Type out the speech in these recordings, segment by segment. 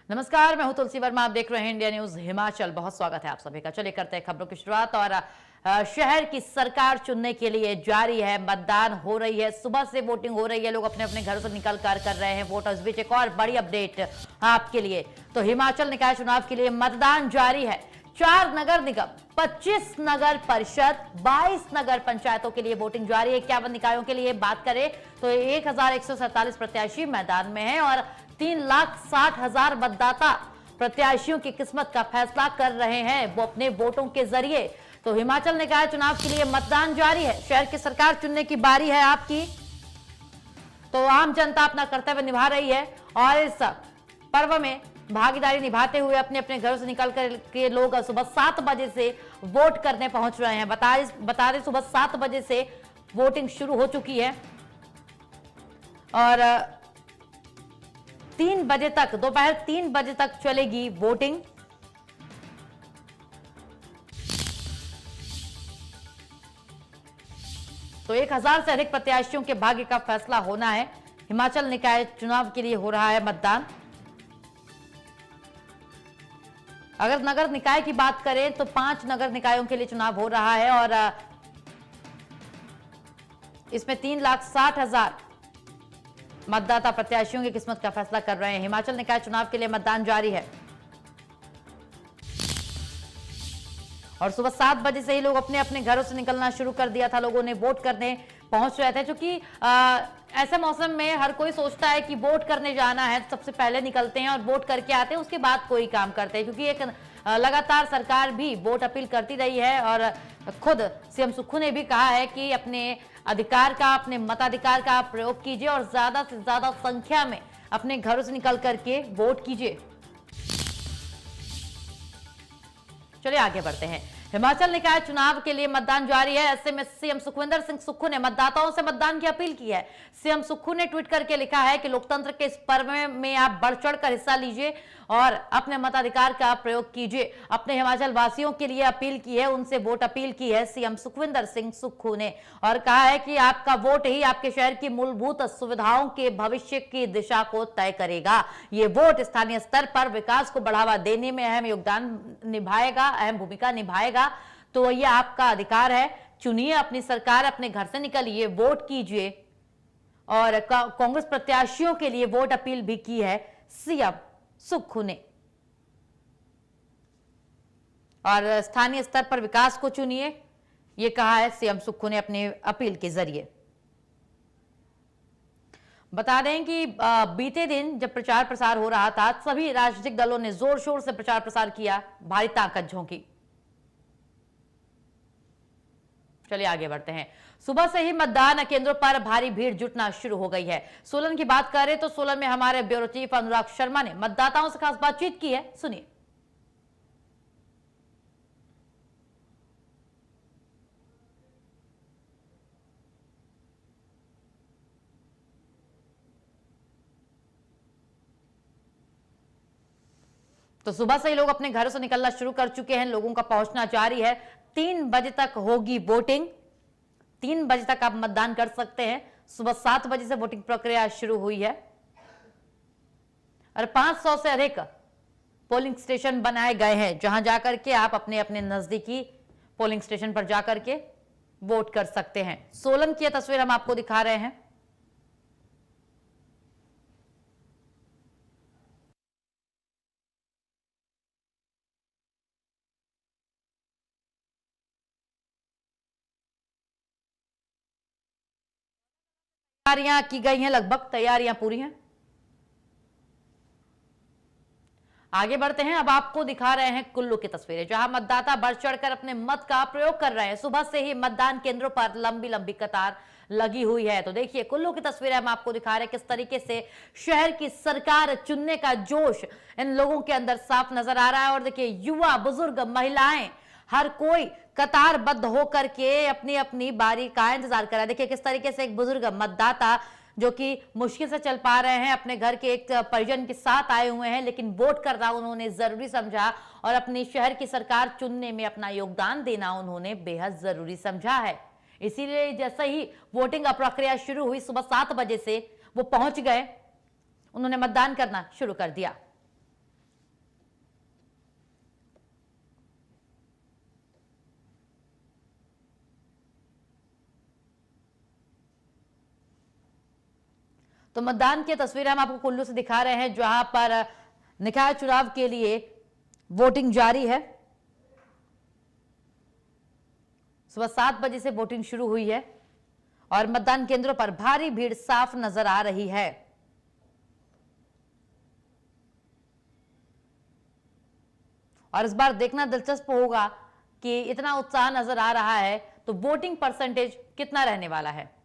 नमस्कार, मैं हूं तुलसी वर्मा। आप देख रहे हैं इंडिया न्यूज हिमाचल। बहुत स्वागत है आप सभी का। चलिए करते हैं खबरों की शुरुआत। और शहर की सरकार चुनने के लिए जारी है, मतदान हो रही है, सुबह से वोटिंग हो रही है, लोग अपने अपने घरों से निकल कर रहे हैं वोट। इस बीच एक और बड़ी अपडेट आपके लिए, तो हिमाचल निकाय चुनाव के लिए मतदान जारी है। 4 नगर निगम, 25 नगर परिषद, 22 नगर पंचायतों के लिए वोटिंग जारी है। 51 निकायों के लिए बात करें तो 1147 प्रत्याशी मैदान में हैं और 3,60,000 मतदाता प्रत्याशियों की किस्मत का फैसला कर रहे हैं वो अपने वोटों के जरिए। तो हिमाचल निकाय चुनाव के लिए मतदान जारी है। शहर की सरकार चुनने की बारी है आपकी। तो आम जनता अपना कर्तव्य निभा रही है और इस पर्व में भागीदारी निभाते हुए अपने अपने घरों से निकल कर के लोग सुबह 7 बजे से वोट करने पहुंच रहे हैं। बता दें सुबह 7 बजे से वोटिंग शुरू हो चुकी है और 3 बजे तक, दोपहर 3 बजे तक चलेगी वोटिंग। तो 1000 से अधिक प्रत्याशियों के भाग्य का फैसला होना है। हिमाचल निकाय चुनाव के लिए हो रहा है मतदान। अगर नगर निकाय की बात करें तो 5 नगर निकायों के लिए चुनाव हो रहा है और इसमें 3,60,000 मतदाता प्रत्याशियों की किस्मत का फैसला कर रहे हैं। हिमाचल निकाय चुनाव के लिए मतदान जारी है और सुबह 7 बजे से ही लोग अपने अपने घरों से निकलना शुरू कर दिया था। लोगों ने वोट करने पहुंच रहे थे, क्योंकि ऐसे मौसम में हर कोई सोचता है कि वोट करने जाना है, सबसे पहले निकलते हैं और वोट करके आते हैं, उसके बाद कोई काम करते हैं। क्योंकि एक लगातार सरकार भी वोट अपील करती रही है और खुद सीएम सुक्खू ने भी कहा है कि अपने अधिकार का, अपने मताधिकार का प्रयोग कीजिए और ज्यादा से ज्यादा संख्या में अपने घरों से निकल करके वोट कीजिए। चलिए आगे बढ़ते हैं। हिमाचल निकाय चुनाव के लिए मतदान जारी है। ऐसे में सीएम सुखविंदर सिंह सुक्खू ने मतदाताओं से मतदान की अपील की है। सीएम सुक्खू ने ट्वीट करके लिखा है कि लोकतंत्र के इस पर्व में आप बढ़ चढ़ कर हिस्सा लीजिए और अपने मताधिकार का प्रयोग कीजिए। अपने हिमाचल वासियों के लिए अपील की है, उनसे वोट अपील की है सीएम सुखविंदर सिंह सुक्खू ने, और कहा है कि आपका वोट ही आपके शहर की मूलभूत सुविधाओं के भविष्य की दिशा को तय करेगा। ये वोट स्थानीय स्तर पर विकास को बढ़ावा देने में अहम योगदान निभाएगा, अहम भूमिका निभाएगा। तो ये आपका अधिकार है, चुनिए अपनी सरकार, अपने घर से निकलिए, वोट कीजिए। और कांग्रेस प्रत्याशियों के लिए वोट अपील भी की है सीएम सुक्खू ने। और स्थानीय स्तर पर विकास को चुनिए, यह कहा है सीएम सुक्खू ने अपने अपील के जरिए। बता दें कि बीते दिन जब प्रचार प्रसार हो रहा था, सभी राजनीतिक दलों ने जोर शोर से प्रचार प्रसार किया, भारी ताकत झोंकी। चलिए आगे बढ़ते हैं। सुबह से ही मतदान केंद्रों पर भारी भीड़ जुटना शुरू हो गई है। सोलन की बात करें तो सोलन में हमारे ब्यूरो चीफ अनुराग शर्मा ने मतदाताओं से खास बातचीत की है, सुनिए। तो सुबह से ही लोग अपने घरों से निकलना शुरू कर चुके हैं, लोगों का पहुंचना जारी है। 3 बजे तक होगी वोटिंग। 3 बजे तक आप मतदान कर सकते हैं। सुबह 7 बजे से वोटिंग प्रक्रिया शुरू हुई है और 500 से अधिक पोलिंग स्टेशन बनाए गए हैं, जहां जाकर के आप अपने अपने नजदीकी पोलिंग स्टेशन पर जाकर के वोट कर सकते हैं। सोलन की तस्वीर हम आपको दिखा रहे हैं। तैयारियां की गई हैं, लगभग तैयारियां पूरी हैं। आगे बढ़ते हैं। अब आपको दिखा रहे हैं कुल्लू की तस्वीरें, जहां मतदाता बढ़ चढ़कर अपने मत का प्रयोग कर रहे हैं। सुबह से ही मतदान केंद्रों पर लंबी लंबी कतार लगी हुई है। तो देखिए कुल्लू की तस्वीरें हम आपको दिखा रहे हैं, किस तरीके से शहर की सरकार चुनने का जोश इन लोगों के अंदर साफ नजर आ रहा है। और देखिए युवा, बुजुर्ग, महिलाएं, हर कोई कतारबद्ध होकर के अपनी अपनी बारी का इंतजार कर रहा है। देखिए किस तरीके से एक बुजुर्ग मतदाता जो कि मुश्किल से चल पा रहे हैं, अपने घर के एक परिजन के साथ आए हुए हैं, लेकिन वोट करना उन्होंने जरूरी समझा और अपनी शहर की सरकार चुनने में अपना योगदान देना उन्होंने बेहद जरूरी समझा है। इसीलिए जैसे ही वोटिंग प्रक्रिया शुरू हुई, सुबह 7 बजे से वो पहुंच गए, उन्होंने मतदान करना शुरू कर दिया। तो मतदान की तस्वीरें हम आपको कुल्लू से दिखा रहे हैं, जहां पर निकाय चुनाव के लिए वोटिंग जारी है। सुबह 7 बजे से वोटिंग शुरू हुई है और मतदान केंद्रों पर भारी भीड़ साफ नजर आ रही है। और इस बार देखना दिलचस्प होगा कि इतना उत्साह नजर आ रहा है तो वोटिंग परसेंटेज कितना रहने वाला है।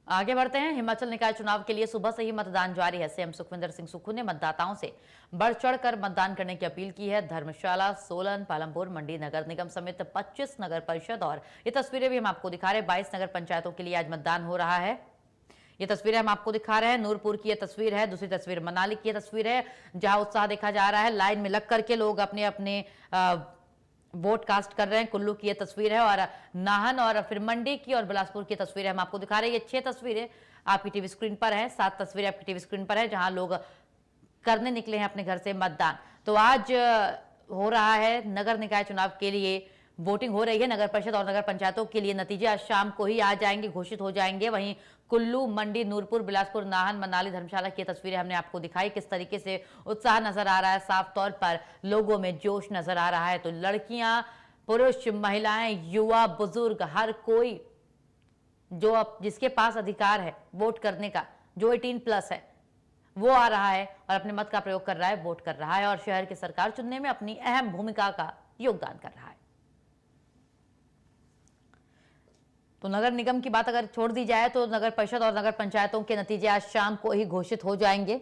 आगे बढ़ते हैं। हिमाचल निकाय चुनाव के लिए सुबह से ही मतदान जारी है। सीएम सुखविंदर सिंह सुक्खू ने मतदाताओं से बढ़ चढ़कर मतदान करने की अपील की है। धर्मशाला, सोलन, पालमपुर, मंडी नगर निगम समेत 25 नगर परिषद और ये तस्वीरें भी हम आपको दिखा रहे हैं। 22 नगर पंचायतों के लिए आज मतदान हो रहा है। ये तस्वीरें हम आपको दिखा रहे हैं। नूरपुर की ये तस्वीर है, दूसरी तस्वीर मनाली की ये तस्वीर है, जहां उत्साह देखा जा रहा है। लाइन में लग करके लोग अपने अपने वोट कास्ट कर रहे हैं। कुल्लू की ये तस्वीर है और नाहन और फिर मंडी की और बिलासपुर की तस्वीरें हम आपको दिखा रहे हैं। ये 6 तस्वीरें आपकी टीवी स्क्रीन पर है, 7 तस्वीरें आपकी टीवी स्क्रीन पर है, जहां लोग करने निकले हैं अपने घर से मतदान। तो आज हो रहा है नगर निकाय चुनाव के लिए वोटिंग हो रही है। नगर परिषद और नगर पंचायतों के लिए नतीजे आज शाम को ही आ जाएंगे, घोषित हो जाएंगे। वहीं कुल्लू, मंडी, नूरपुर, बिलासपुर, नाहन, मनाली, धर्मशाला की तस्वीरें हमने आपको दिखाई। किस तरीके से उत्साह नजर आ रहा है, साफ तौर पर लोगों में जोश नजर आ रहा है। तो लड़कियां, पुरुष, महिलाएं, युवा, बुजुर्ग, हर कोई जो अब जिसके पास अधिकार है वोट करने का, जो 18+ है, वो आ रहा है और अपने मत का प्रयोग कर रहा है, वोट कर रहा है और शहर की सरकार चुनने में अपनी अहम भूमिका का योगदान कर रहा है। तो नगर निगम की बात अगर छोड़ दी जाए तो नगर परिषद और नगर पंचायतों के नतीजे आज शाम को ही घोषित हो जाएंगे।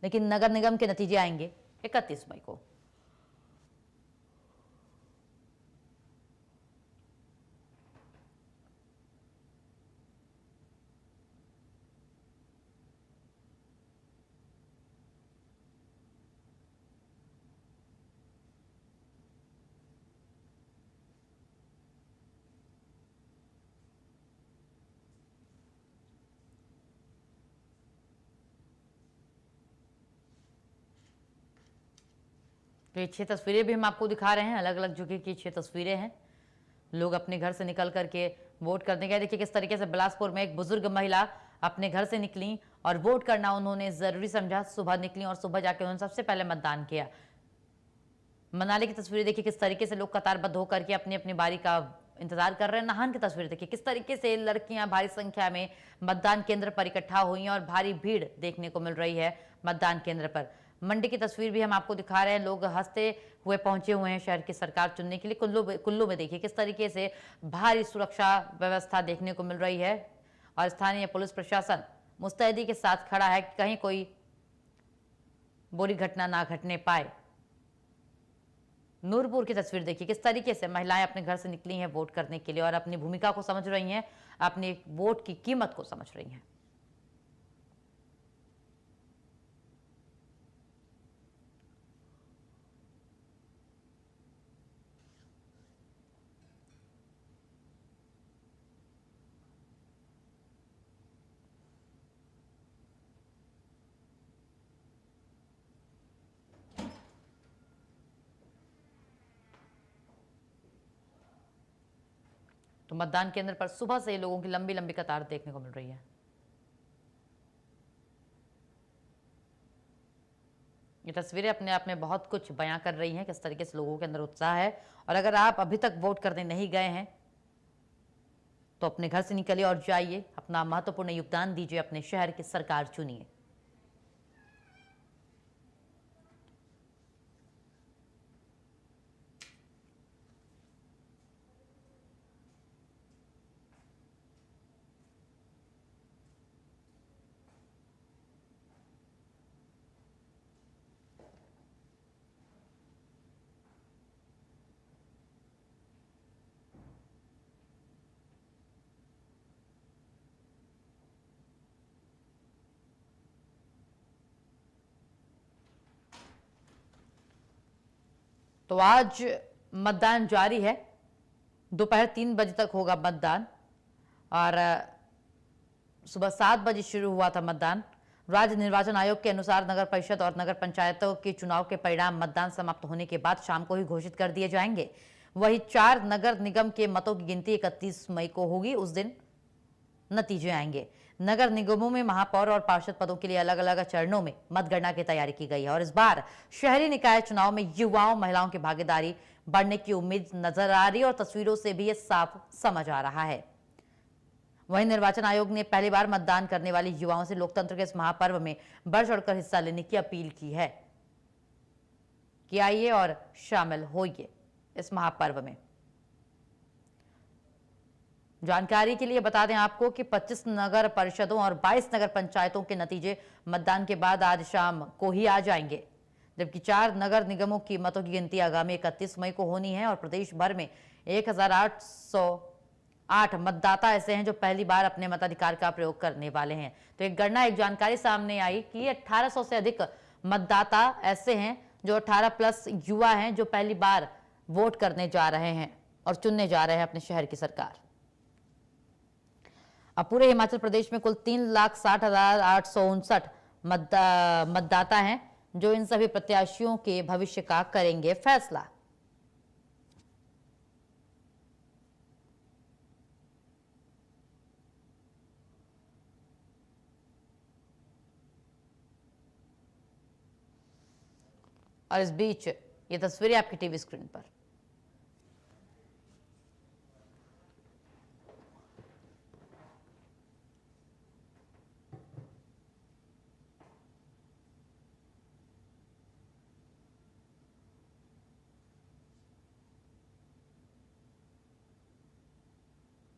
लेकिन नगर निगम के नतीजे आएंगे 31 मई को। तो ये 6 तस्वीरें भी हम आपको दिखा रहे हैं, अलग अलग जगह की 6 तस्वीरें हैं। लोग अपने घर से निकल करके वोट करने गए। देखिए किस तरीके से बिलासपुर में एक बुजुर्ग महिला अपने घर से निकली और वोट करना उन्होंने जरूरी समझा। सुबह निकली और सुबह जाके उन्होंने सबसे पहले मतदान किया। मनाली की तस्वीरें देखिए किस तरीके से लोग कतारबद्ध होकर के अपनी अपनी बारी का इंतजार कर रहे हैं। नाहन की तस्वीर देखिए किस तरीके से लड़कियां भारी संख्या में मतदान केंद्र पर इकट्ठा हुई हैं और भारी भीड़ देखने को मिल रही है मतदान केंद्र पर। मंडी की तस्वीर भी हम आपको दिखा रहे हैं। लोग हंसते हुए पहुंचे हुए हैं शहर की सरकार चुनने के लिए। कुल्लू में देखिए किस तरीके से भारी सुरक्षा व्यवस्था देखने को मिल रही है और स्थानीय पुलिस प्रशासन मुस्तैदी के साथ खड़ा है कि कहीं कोई बुरी घटना ना घटने पाए। नूरपुर की तस्वीर देखिए किस तरीके से महिलाएं अपने घर से निकली हैं वोट करने के लिए और अपनी भूमिका को समझ रही हैं, अपनी वोट की कीमत को समझ रही हैं। तो मतदान केंद्र पर सुबह से लोगों की लंबी लंबी कतार देखने को मिल रही है। ये तस्वीरें अपने आप में बहुत कुछ बयां कर रही हैं, किस तरीके से लोगों के अंदर उत्साह है। और अगर आप अभी तक वोट करने नहीं गए हैं तो अपने घर से निकलिए और जाइए, अपना महत्वपूर्ण योगदान दीजिए, अपने शहर की सरकार चुनिए। तो आज मतदान जारी है, दोपहर 3 बजे तक होगा मतदान और सुबह 7 बजे शुरू हुआ था मतदान। राज्य निर्वाचन आयोग के अनुसार नगर परिषद और नगर पंचायतों के चुनाव के परिणाम मतदान समाप्त होने के बाद शाम को ही घोषित कर दिए जाएंगे। वही 4 नगर निगम के मतों की गिनती 31 मई को होगी। उस दिन नतीजे आएंगे। नगर निगमों में महापौर और पार्षद पदों के लिए अलग अलग चरणों में मतगणना की तैयारी की गई है और इस बार शहरी निकाय चुनाव में युवाओं महिलाओं की भागीदारी बढ़ने की उम्मीद नजर आ रही है और तस्वीरों से भी ये साफ समझ आ रहा है। वहीं निर्वाचन आयोग ने पहली बार मतदान करने वाले युवाओं से लोकतंत्र के इस महापर्व में बढ़ चढ़कर हिस्सा लेने की अपील की है कि आइए और शामिल होइए इस महापर्व में। जानकारी के लिए बता दें आपको कि 25 नगर परिषदों और 22 नगर पंचायतों के नतीजे मतदान के बाद आज शाम को ही आ जाएंगे, जबकि 4 नगर निगमों की मतों की गिनती आगामी 31 मई को होनी है और प्रदेश भर में 1808 मतदाता ऐसे हैं जो पहली बार अपने मताधिकार का प्रयोग करने वाले हैं। तो एक जानकारी सामने आई कि 1800 से अधिक मतदाता ऐसे हैं जो 18 प्लस युवा हैं जो पहली बार वोट करने जा रहे हैं और चुनने जा रहे हैं अपने शहर की सरकार। अब पूरे हिमाचल प्रदेश में कुल 3,60,859 मतदाता हैं जो इन सभी प्रत्याशियों के भविष्य का करेंगे फैसला। और इस बीच ये तस्वीरें आपकी टीवी स्क्रीन पर।